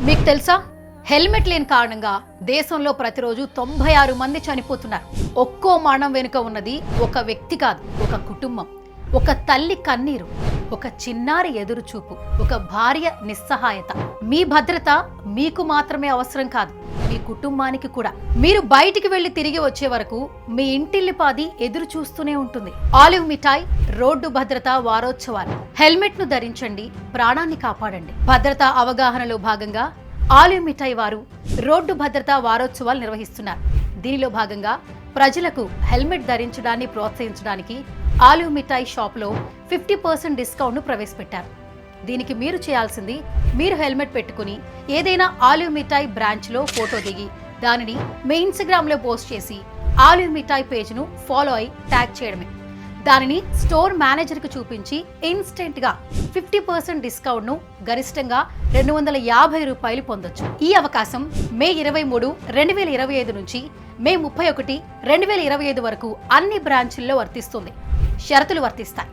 మీకు తెలుసా, హెల్మెట్ లేని కారణంగా దేశంలో ప్రతిరోజు 96 మంది చనిపోతున్నారు. ఒక్కో మరణం వెనుక ఉన్నది ఒక వ్యక్తి కాదు, ఒక కుటుంబం, ఒక తల్లి కన్నీరు, ఒక చిన్నారి ఎదురుచూపు, ఒక భార్య నిస్సహాయత. మీ భద్రత మీకు మాత్రమే అవసరం కాదు, మీ కుటుంబానికి కూడా. మీరు బయటికి వెళ్లి తిరిగి వచ్చే వరకు మీ ఇంటిల్లిపాది ఎదురు చూస్తూనే ఉంటుంది. ఆలివ్ మిఠాయి రోడ్డు భద్రతా వారోత్సవాలు. హెల్మెట్ ను ధరించండి, ప్రాణాన్ని కాపాడండి. భద్రతా అవగాహనలో భాగంగా ఆలివ్ మిఠాయి వారు రోడ్డు భద్రతా వారోత్సవాలు నిర్వహిస్తున్నారు. దీనిలో భాగంగా ప్రజలకు హెల్మెట్ ధరించడాన్ని ప్రోత్సహించడానికి ఆలివ్ మిఠాయి షాప్లో 50% డిస్కౌంట్ను ప్రవేశపెట్టారు. దీనికి మీరు చేయాల్సింది, మీరు హెల్మెట్ పెట్టుకుని ఏదైనా ఆలివ్ మిఠాయి బ్రాంచ్లో ఫోటో దిగి దానిని మీ ఇన్స్టాగ్రామ్లో పోస్ట్ చేసి ఆలివ్ మిఠాయి పేజ్ను ఫాలో అయి ట్యాగ్ చేయడమే. దానిని స్టోర్ మేనేజర్కు చూపించి ఇన్స్టెంట్గా 50% డిస్కౌంట్ను గరిష్టంగా ₹250 పొందొచ్చు. ఈ అవకాశం మే 23, 2025 నుంచి మే 31, 2025 వరకు అన్ని బ్రాంచుల్లో వర్తిస్తుంది. షరతులు వర్తిస్తాయి.